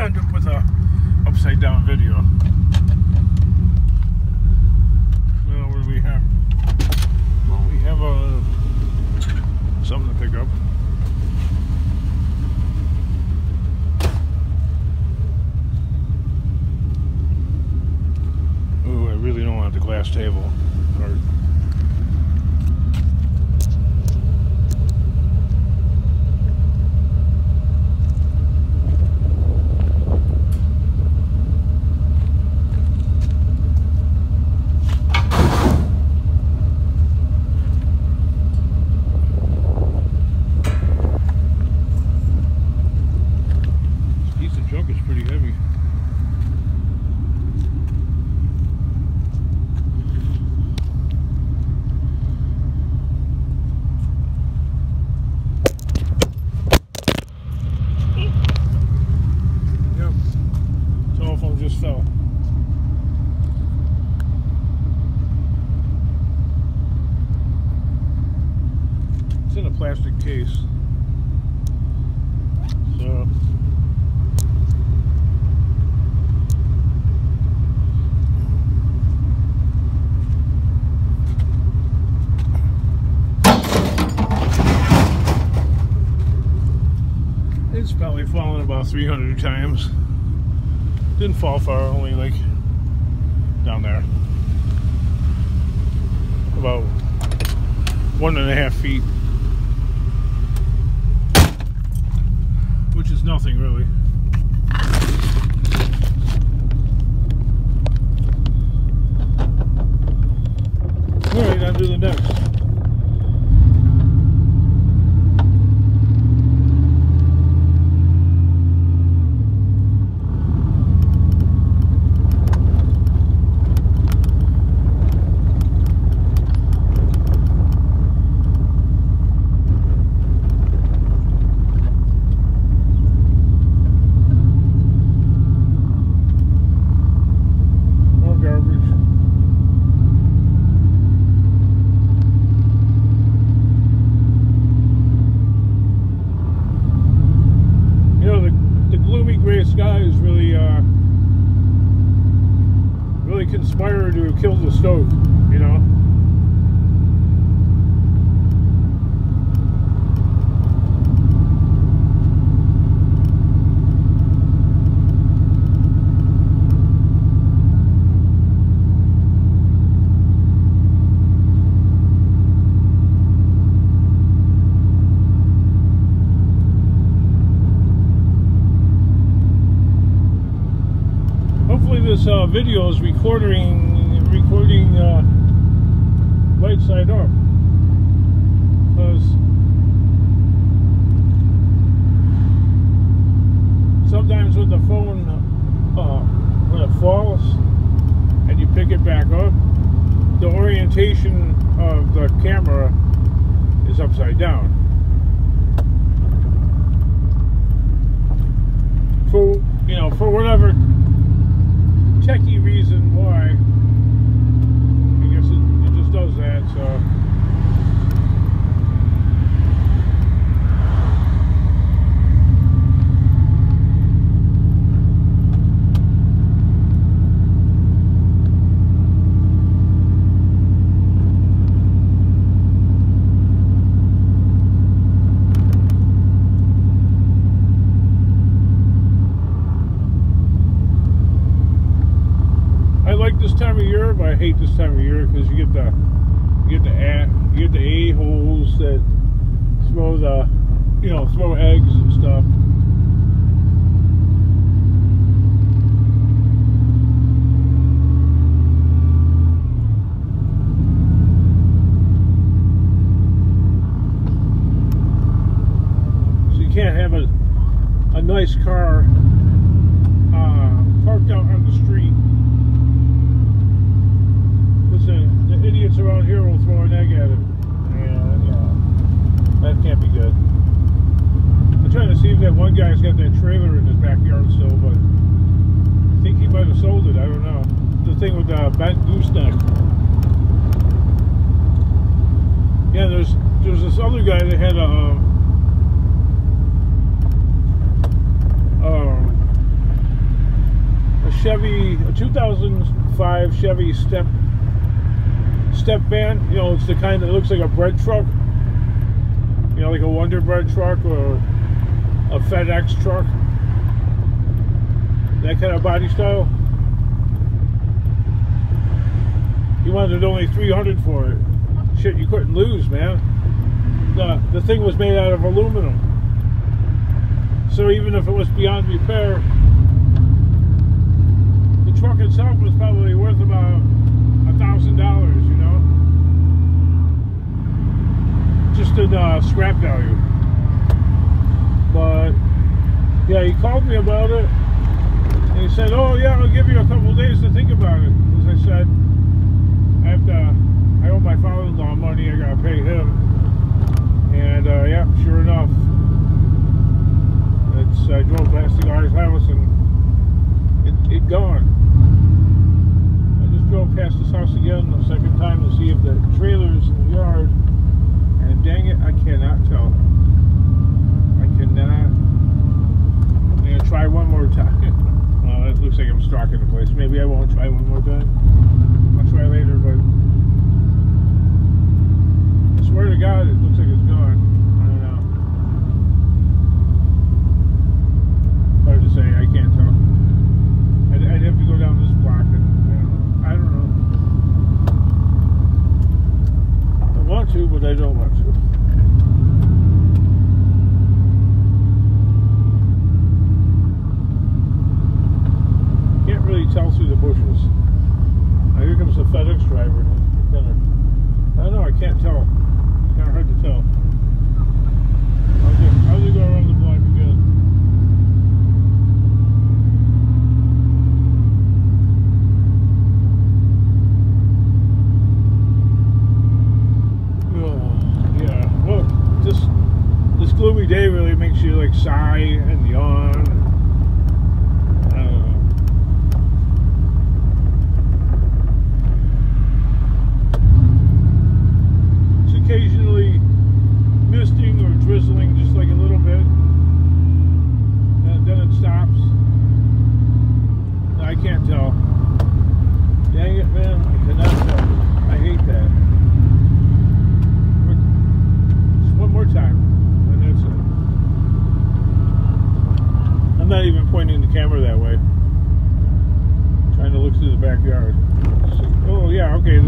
end up with a upside down video. Well, what do we have? Well, we have something to pick up. Ooh, I really don't want the glass table. Or fell. It's in a plastic case. So it's probably fallen about 300 times. Didn't fall far, only like down there. About 1.5 feet. Which is nothing really. Alright, on to the next. Skies really conspire to kill the stove, you know. This video is recording right side up, because sometimes with the phone when it falls and you pick it back up, the orientation of the camera is upside down. For whatever techie reason why, I guess it just does that. So this time of year, but I hate this time of year because you get the a-holes that throw throw eggs and stuff. So you can't have a nice car parked out on the street. The idiots around here will throw an egg at it. Yeah, that can't be good. I'm trying to see if that one guy's got that trailer in his backyard still, but I think he might have sold it. I don't know. The thing with the bent gooseneck. Yeah, there's this other guy that had a 2005 Chevy step van. You know, it's the kind that looks like a bread truck. You know, like a Wonder Bread truck or a FedEx truck. That kind of body style. He wanted only $300 for it. Shit, you couldn't lose, man. The thing was made out of aluminum. So even if it was beyond repair, the truck itself was probably worth about $1,000, you know? Just in scrap value. But, yeah, he called me about it. And he said, oh, yeah, I'll give you a couple days to think about it. As I said, I owe my father-in-law money. I got to pay him. And, yeah, sure enough, I drove past the guy's house and it gone. I just drove past his house again the second time to see if the trailer's in the yard, and dang it, I cannot tell. I cannot. I'm gonna try one more time. Well, it looks like I'm stalking the place. Maybe I won't try one more time. I'll try later, but I swear to God, it looks like it's gone. Hard to say, I can't tell. I'd have to go down this block and I don't know. I want to, but I don't want to. Can't really tell through the bushes. Now here comes the FedEx driver. I don't know, I can't tell. It's kind of hard to tell. I'll just go around the block again. This gloomy day really makes you like sigh and yawn. I don't know. It's occasionally misting or drizzling, just like a little bit, and then it stops. I can't tell. Dang it, man! I cannot tell. I hate that. One more time, and that's it. I'm not even pointing the camera that way. I'm trying to look through the backyard. Oh yeah, okay.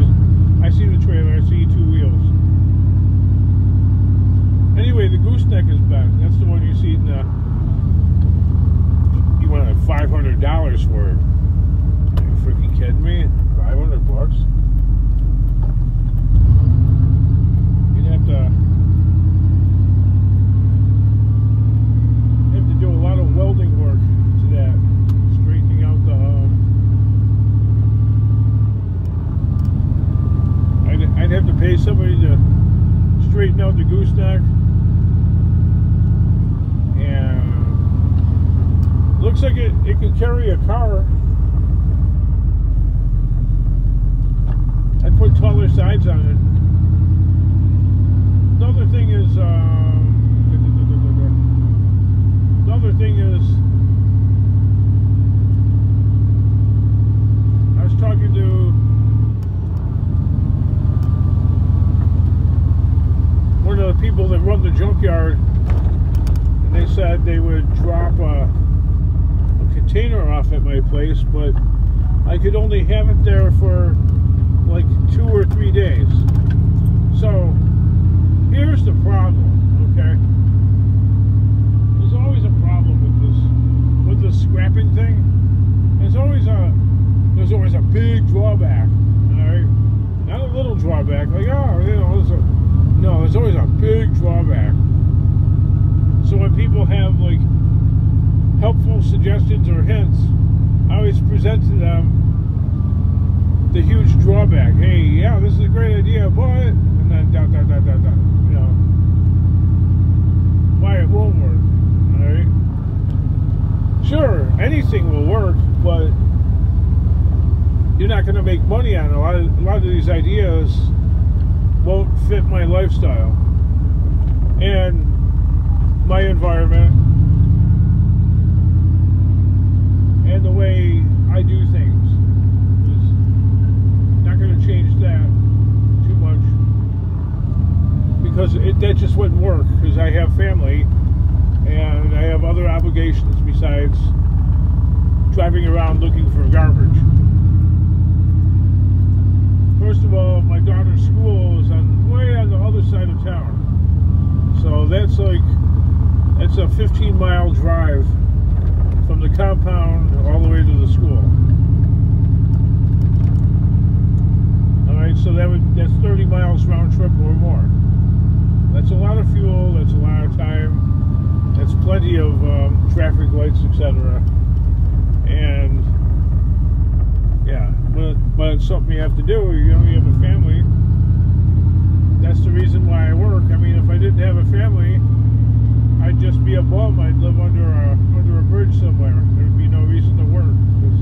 I see the trailer. I see two wheels. Anyway, the gooseneck is back. That's the one you see in the. You wanted $500 for it. Are you freaking kidding me? $500? You'd have to do a lot of welding work to that, straightening out the I'd have to pay somebody to straighten out the gooseneck, and looks like it can carry a car. I'd put taller sides on it. Another thing is I was talking to one of the people that run the junkyard, and they said they would drop a container off at my place, but I could only have it there for like 2 or 3 days. So here's the problem, okay? There's always a problem with this scrapping thing. There's always a big drawback, alright? Not a little drawback, like, oh, you know, no, there's always a big drawback. So when people have like helpful suggestions or hints, I always present to them the huge drawback. Hey, yeah, this is a great idea, but, and then dot, you know, why it won't work, alright? Sure, anything will work, but you're not going to make money on it. A lot of these ideas won't fit my lifestyle and my environment and the way I do driving around looking for garbage. First of all, my daughter's school is way on the other side of town. So that's a 15-mile drive from the compound all the way to the school. Alright, so that's 30 miles round trip or more. That's a lot of fuel, that's a lot of time, that's plenty of traffic lights, etc. And yeah, but it's something you have to do. You know, you have a family. That's the reason why I work. I mean, if I didn't have a family, I'd just be a bum. I'd live under a bridge somewhere. There'd be no reason to work, because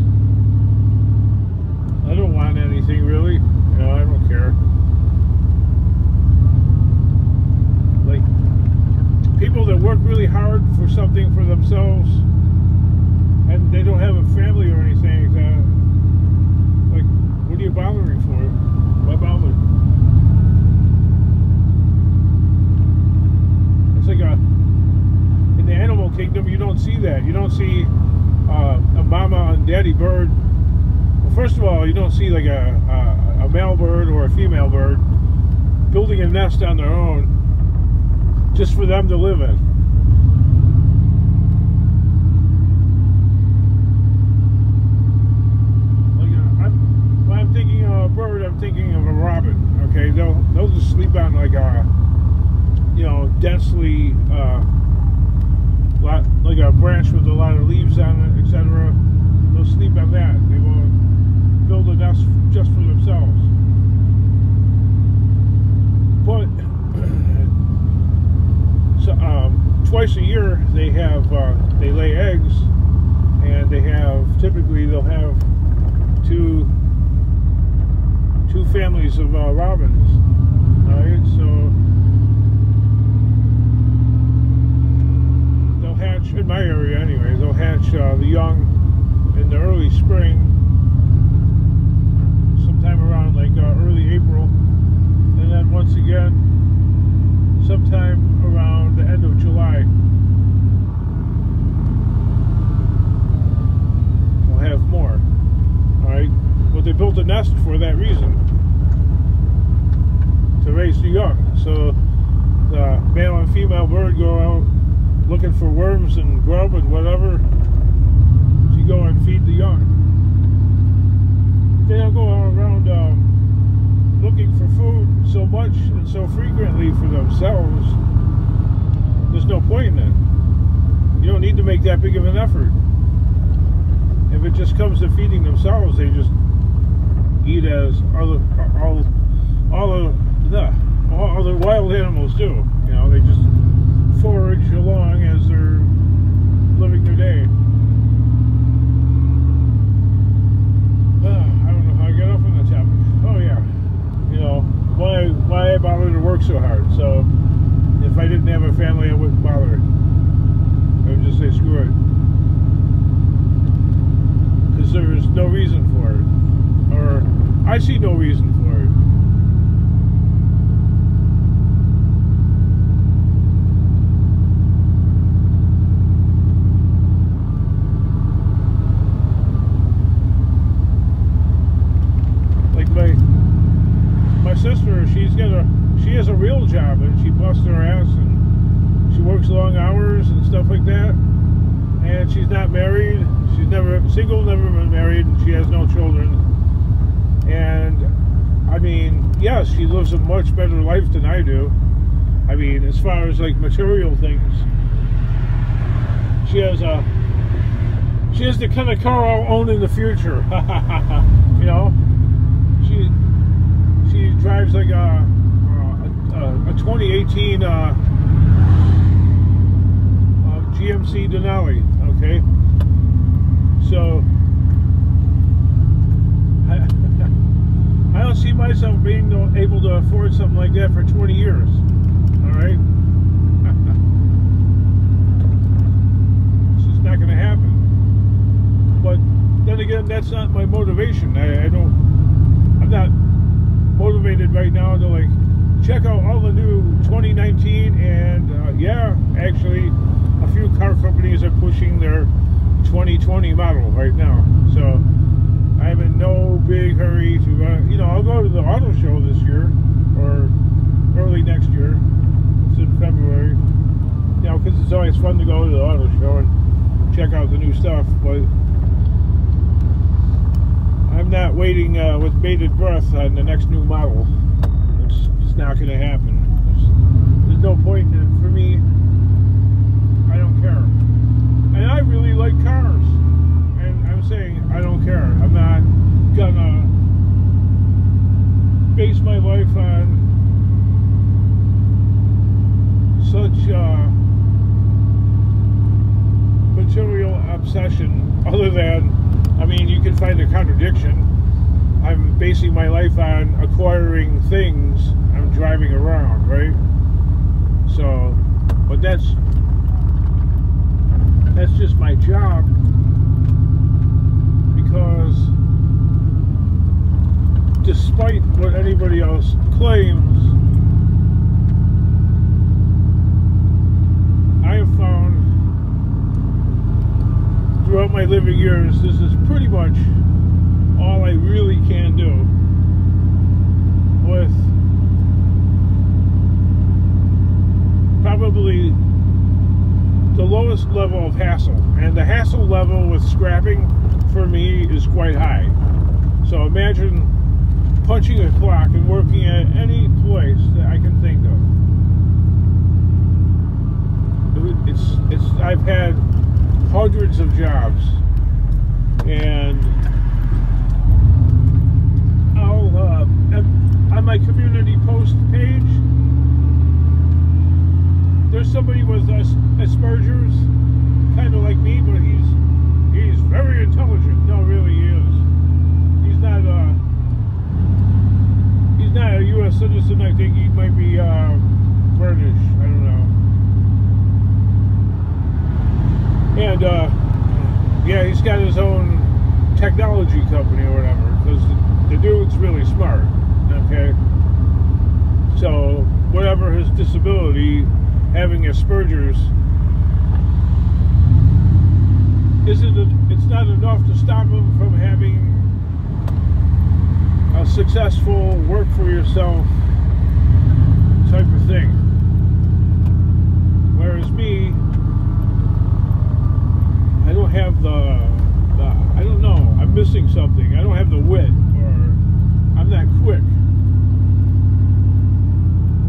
I don't want anything really. You know, I don't care. Like, people that work really hard for something for themselves and they don't have a family or anything like that, like, what are you bothering for? Why bother? It's like in the animal kingdom, you don't see that. You don't see a mama and daddy bird. Well, first of all, you don't see like a male bird or a female bird building a nest on their own just for them to live in. Like when I'm thinking of a bird, I'm thinking of a robin. Okay, they'll just sleep on like a, you know, densely like a branch with a lot of leaves on it, etc. They'll sleep on that. They won't build a nest just for themselves. But so, twice a year they lay eggs, and typically they'll have two families of robins. Alright, so they'll hatch, in my area anyway, they'll hatch the young in the early spring, sometime around like early April, and then once again sometime around the end of July we'll have more. Alright, but they built a nest for that reason, to raise the young. So the male and female bird go out looking for worms and grub and whatever to go and feed the young. They don't go around looking for food so much and so frequently for themselves. There's no point in it. You don't need to make that big of an effort. If it just comes to feeding themselves, they just eat as all the wild animals do. You know, they just forage along as they're living their day. I don't know how I got off on that topic. Oh yeah, you know, why I bother to work so hard. So if I didn't have a family, I wouldn't bother. I would just say screw it, because there's no reason for it, or I see no reason for it. My sister, she has a real job, and she busts her ass, and she works long hours and stuff like that, and she's not married. She's never single, never been married, and she has no children. And I mean, yes, she lives a much better life than I do. I mean, as far as like material things, she has the kind of car I'll own in the future. You know, she drives like a 2018 GMC Denali. Okay, so I don't see myself being able to afford something like that for 20 years. All right, it's just not going to happen. But then again, that's not my motivation. I'm not motivated right now to like check out all the new 2019, and yeah, actually a few car companies are pushing their 2020 model right now. So I'm in no big hurry to, you know, I'll go to the auto show this year or early next year. It's in February. You know, because it's always fun to go to the auto show and check out the new stuff. But I'm not waiting with bated breath on the next new model. It's just not going to happen. There's no point in it for me. I don't care. And I really like cars. And I'm saying I don't care. I'm not gonna base my life on such material obsession, other than, I mean, you can find a contradiction. I'm basing my life on acquiring things I'm driving around, right? So, but that's just my job, because despite what anybody else claims, I have found throughout my living years, this is pretty much all I really can do with probably the lowest level of hassle. And the hassle level with scrapping for me is quite high. So imagine punching a clock and working at any place that I can think of. I've had hundreds of jobs, and I'll on my community post page, there's somebody with Asperger's, kind of like me, but he's very intelligent. No, really, he is. He's not a U.S. citizen. I think he might be British. I don't know. And yeah, he's got his own technology company or whatever, because the dude's really smart. Okay, so whatever his disability, having Asperger's it's not enough to stop him from having a successful work for yourself type of thing. Whereas me, I don't have the I don't know, I'm missing something. I don't have the wit, or I'm not quick,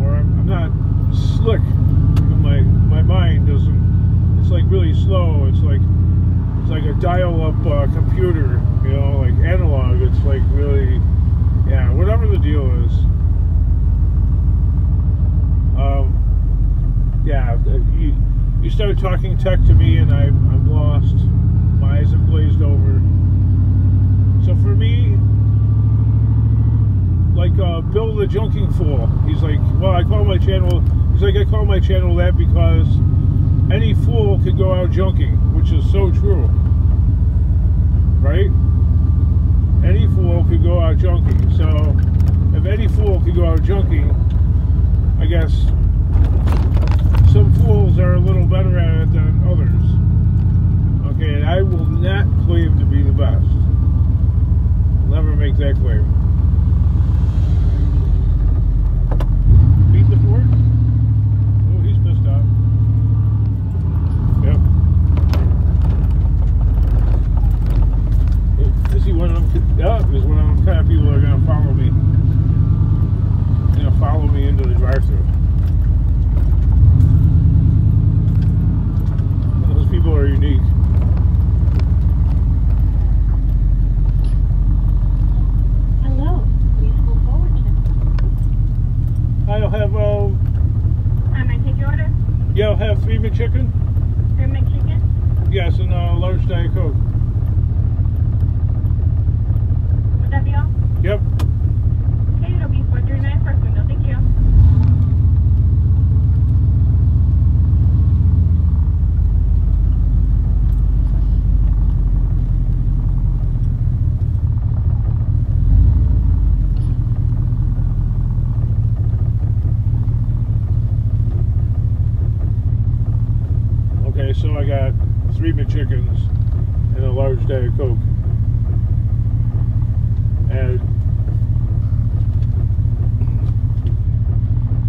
or I'm not slick. My mind doesn't, it's like really slow. It's like a dial-up computer, you know, like analog. It's like really, yeah, whatever the deal is. Yeah, you start talking tech to me and I'm lost. My eyes have glazed over. So for me, like Bill the Junking Fool, he's like, well, I call my channel, he's like, I call my channel that because any fool could go out junking, which is so true, right? Any fool could go out junking. So if any fool could go out junking, I guess some fools are a little better at it than others. Okay, and I will not claim to be the best. I'll never make that claim. Beat the fort? Oh, he's pissed off. Yep. Is he one of them? Yeah, he's one of them kind of people that are going to follow me. Going to follow me into the drive-thru. Those people are unique. Hello. Diet Coke. And,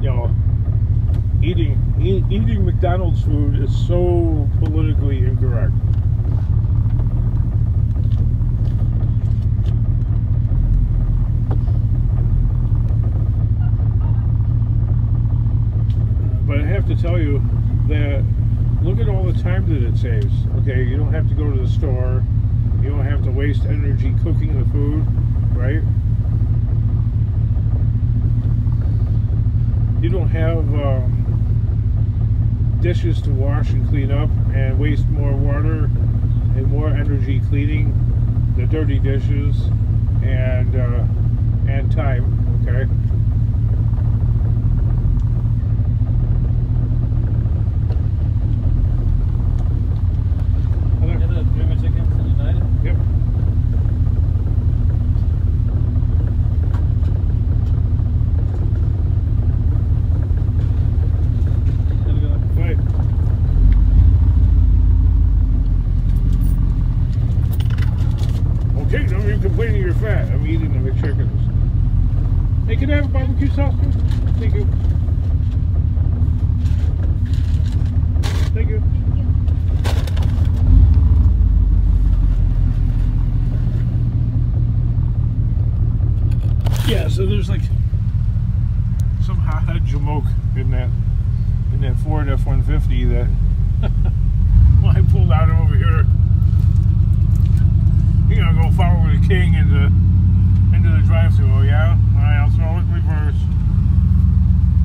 you know, eating McDonald's food is so politically incorrect. But I have to tell you that look at all the time that it saves. Okay, you don't have to go to the store. You don't have to waste energy cooking the food, right? You don't have dishes to wash and clean up and waste more water and more energy cleaning the dirty dishes and time, okay? Yep. Right. Okay, don't even complain you're fat. I'm eating the McChickens. Hey, can I have a barbecue sauce, please? Thank you. Thank you. Yeah, so there's like some hothead jamoke in that Ford F-150 that when I pulled out over here, you're gonna go follow the king into the drive-thru. Oh yeah? Alright, I'll throw it in reverse.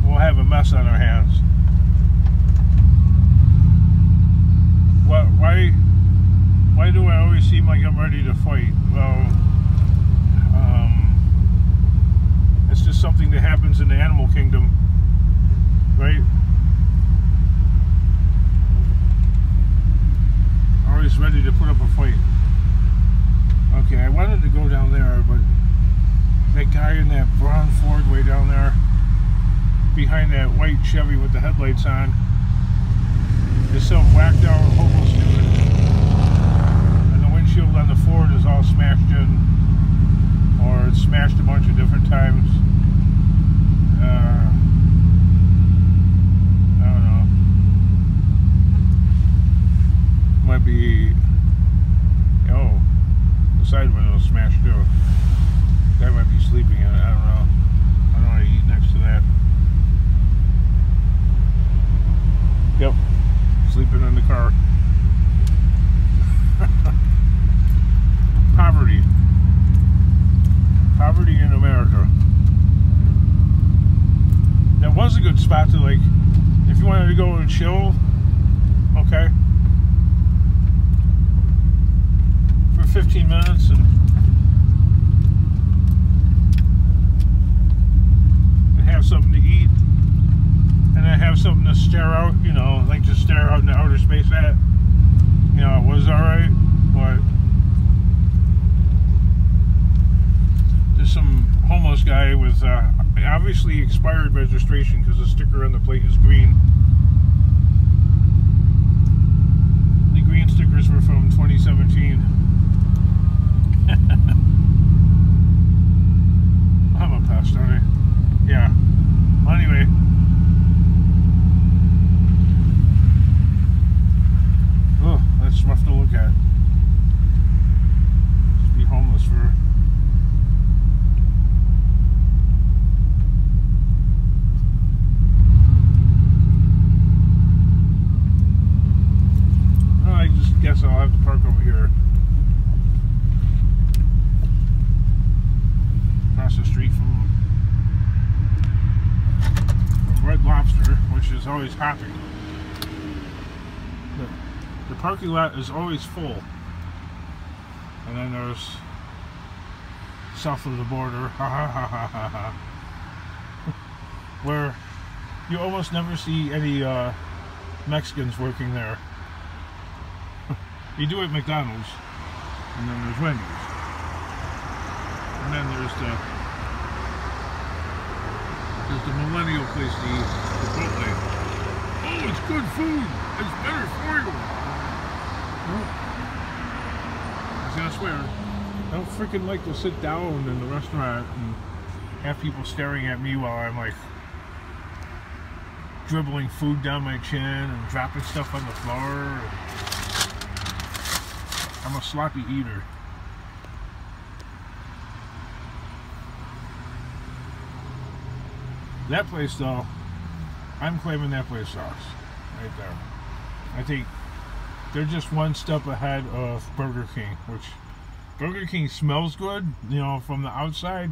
We'll have a mess on our hands. Why do I always seem like I'm ready to fight? Well, it's just something that happens in the animal kingdom, right? Always ready to put up a fight. Okay, I wanted to go down there, but that guy in that brown Ford way down there, behind that white Chevy with the headlights on, is some whacked out homeless dude. And the windshield on the Ford is all smashed in, or it's smashed a bunch of different times. I don't know. Might be, oh, the side window smashed too. Guy might be sleeping in it. I don't know. I don't want to eat next to that. Yep, sleeping in the car. Poverty in America. That was a good spot to, like, if you wanted to go and chill, okay, for 15 minutes and have something to eat, and then have something to stare out, you know, like just stare out into outer space at, you know, it was alright, but there's some homeless guy with obviously expired registration because the sticker on the plate is green. The green stickers were from 2017. I'm a pest, aren't I? Yeah. Well, anyway. Oh, that's rough to look at. Just be homeless for... I just guess I'll have to park over here. Across the street from Red Lobster, which is always hopping. The parking lot is always full. And then there's south of the border, where you almost never see any Mexicans working there. You do at McDonald's, and then there's Wendy's, and then there's the millennial place to eat, Chipotle. Oh, it's good food. It's better for you. There's I swear, I don't freaking like to sit down in the restaurant and have people staring at me while I'm like dribbling food down my chin and dropping stuff on the floor. I'm a sloppy eater. That place, though, I'm claiming that place sucks. Right there. I think they're just one step ahead of Burger King, which Burger King smells good, you know, from the outside,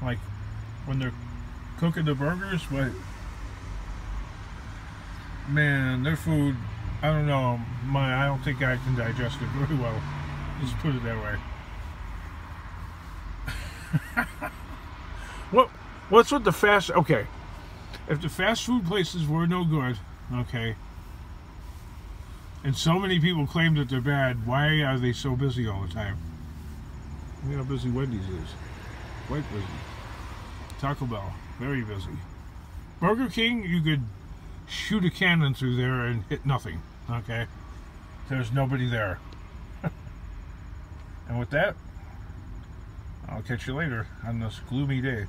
like when they're cooking the burgers, but man, their food, I don't know, I don't think I can digest it very well. Just put it that way. What's with the fast? Okay, if the fast food places were no good, okay, and so many people claim that they're bad, why are they so busy all the time? Look how busy Wendy's is. Quite busy. Taco Bell, very busy. Burger King, you could shoot a cannon through there and hit nothing, okay? There's nobody there. And with that, I'll catch you later on this gloomy day.